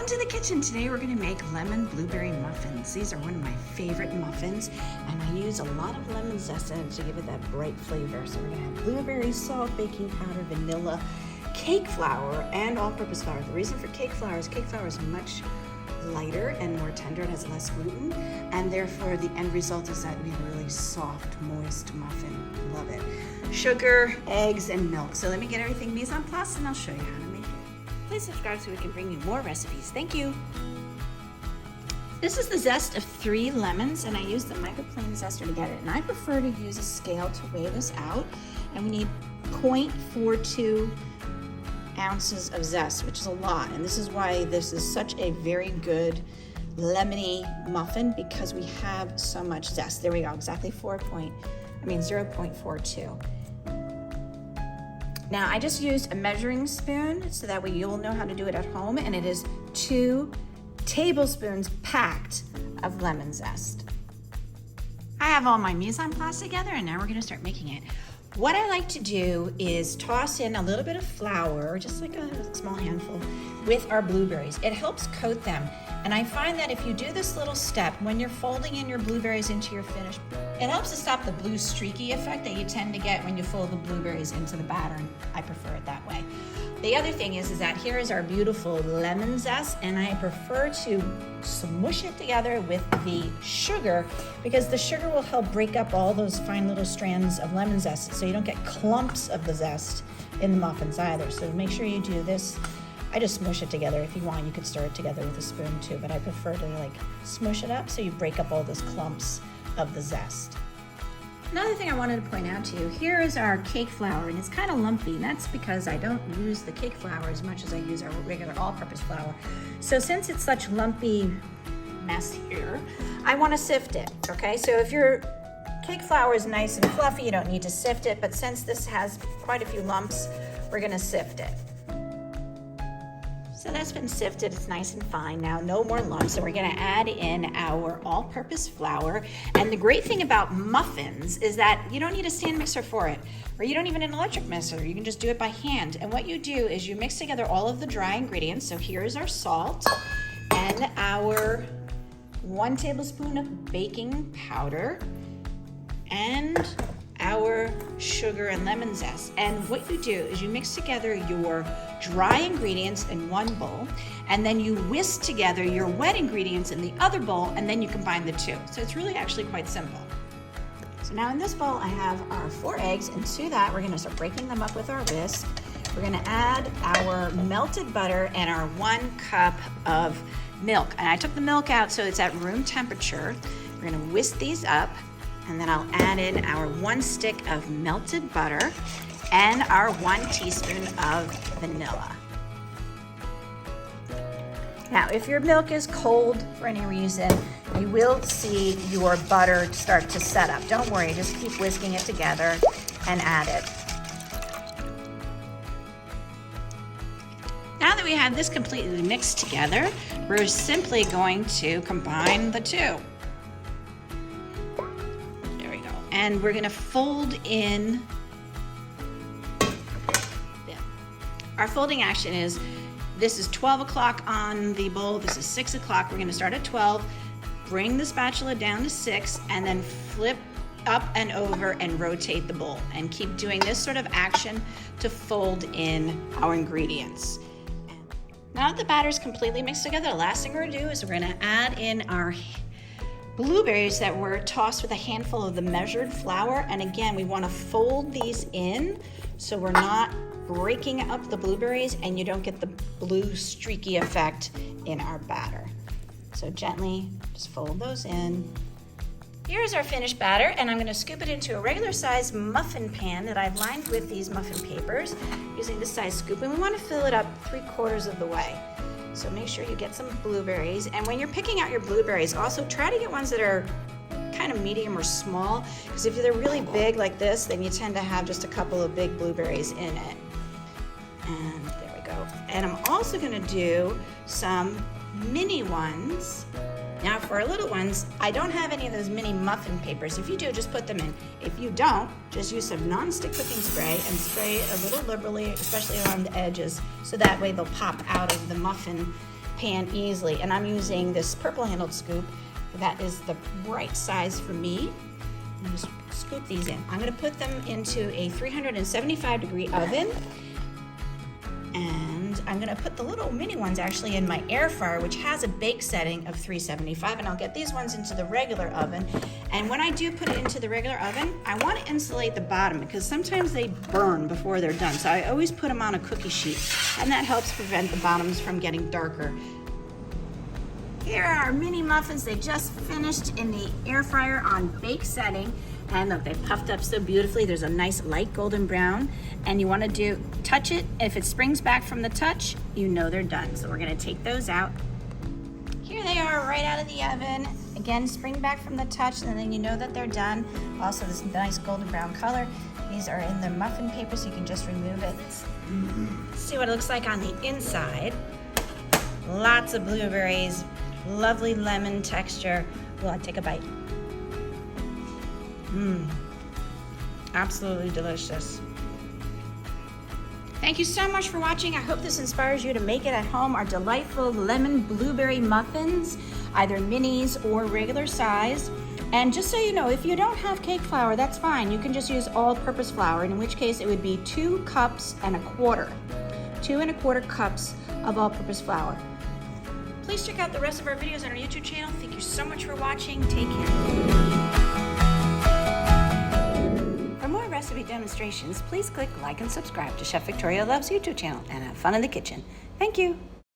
Welcome to the kitchen. Today we're going to make lemon blueberry muffins. These are one of my favorite muffins, and I use a lot of lemon zest in it to give it that bright flavor. So we're going to have blueberries, salt, baking powder, vanilla, cake flour, and all-purpose flour. The reason for cake flour is much lighter and more tender. It has less gluten, and therefore the end result is that we have a really soft, moist muffin. Love it. Sugar, eggs, and milk. So let me get everything mise en place, and I'll show you how to make it. Please subscribe so we can bring you more recipes. Thank you. This is the zest of 3 lemons, and I use the microplane zester to get it. And I prefer to use a scale to weigh this out. And we need 0.42 ounces of zest, which is a lot. And this is why this is such a very good lemony muffin, because we have so much zest. There we go, exactly 0.42. Now I just used a measuring spoon so that way you'll know how to do it at home, and it is 2 tablespoons packed of lemon zest. I have all my mise en place together, and now we're gonna start making it. What I like to do is toss in a little bit of flour, just like a small handful, with our blueberries. It helps coat them. And I find that if you do this little step, when you're folding in your blueberries into your finished, it helps to stop the blue streaky effect that you tend to get when you fold the blueberries into the batter, and I prefer it that way. The other thing is that here is our beautiful lemon zest, and I prefer to smush it together with the sugar, because the sugar will help break up all those fine little strands of lemon zest, so you don't get clumps of the zest in the muffins either. So make sure you do this. I just smush it together. If you want, you could stir it together with a spoon too, but I prefer to smush it up so you break up all those clumps of the zest. Another thing I wanted to point out to you, here is our cake flour, and it's kind of lumpy, and that's because I don't use the cake flour as much as I use our regular all-purpose flour. So since it's such lumpy mess here, I want to sift it, okay? So if your cake flour is nice and fluffy, you don't need to sift it, but since this has quite a few lumps, we're gonna sift it. So that's been sifted, it's nice and fine now, no more lumps. So we're gonna add in our all-purpose flour. And the great thing about muffins is that you don't need a stand mixer for it, or you don't even need an electric mixer, you can just do it by hand. And what you do is you mix together all of the dry ingredients. So here's our salt and our 1 tablespoon of baking powder and our sugar and lemon zest. And what you do is you mix together your dry ingredients in one bowl, and then you whisk together your wet ingredients in the other bowl, and then you combine the two. So it's really actually quite simple. So now in this bowl I have our 4 eggs, and to that we're gonna start breaking them up with our whisk. We're gonna add our melted butter and our 1 cup of milk. And I took the milk out so it's at room temperature. We're gonna whisk these up, and then I'll add in our 1 stick of melted butter and our 1 teaspoon of vanilla. Now, if your milk is cold for any reason, you will see your butter start to set up. Don't worry, just keep whisking it together and add it. Now that we have this completely mixed together, we're simply going to combine the two. And we're gonna fold in. Our folding action is, this is 12 o'clock on the bowl, this is 6 o'clock. We're gonna start at 12, bring the spatula down to 6, and then flip up and over and rotate the bowl. And keep doing this sort of action to fold in our ingredients. Now that the batter's completely mixed together, the last thing we're gonna do is we're gonna add in our blueberries that were tossed with a handful of the measured flour. And again, we want to fold these in so we're not breaking up the blueberries and you don't get the blue streaky effect in our batter. So gently just fold those in. Here's our finished batter, and I'm going to scoop it into a regular size muffin pan that I've lined with these muffin papers using this size scoop, and we want to fill it up 3/4 of the way. So make sure you get some blueberries, and when you're picking out your blueberries, also try to get ones that are kind of medium or small, because if they're really big like this, then you tend to have just a couple of big blueberries in it. And there we go. And I'm also gonna do some mini ones. Now for our little ones, I don't have any of those mini muffin papers. If you do, just put them in. If you don't, just use some non-stick cooking spray and spray it a little liberally, especially around the edges, so that way they'll pop out of the muffin pan easily. And I'm using this purple handled scoop. That is the right size for me. And just scoop these in. I'm gonna put them into a 375-degree oven. And I'm gonna put the little mini ones actually in my air fryer, which has a bake setting of 375, and I'll get these ones into the regular oven. And when I do put it into the regular oven, I wanna insulate the bottom because sometimes they burn before they're done. So I always put them on a cookie sheet, and that helps prevent the bottoms from getting darker. Here are our mini muffins. They just finished in the air fryer on bake setting. And look, they puffed up so beautifully. There's a nice light golden brown. And you wanna touch it. If it springs back from the touch, you know they're done. So we're gonna take those out. Here they are right out of the oven. Again, spring back from the touch, and then you know that they're done. Also this nice golden brown color. These are in the muffin paper, so you can just remove it. Let's see what it looks like on the inside. Lots of blueberries, lovely lemon texture. Well, I'll take a bite. Absolutely delicious. Thank you so much for watching. I hope this inspires you to make it at home. Our delightful lemon blueberry muffins, either minis or regular size. And just so you know, if you don't have cake flour, that's fine. You can just use all-purpose flour, in which case it would be 2 cups and a quarter. 2 1/4 cups of all-purpose flour. Please check out the rest of our videos on our YouTube channel. Thank you so much for watching. Take care. For more recipe demonstrations, please click like and subscribe to Chef Victoria Loves YouTube channel and have fun in the kitchen. Thank you.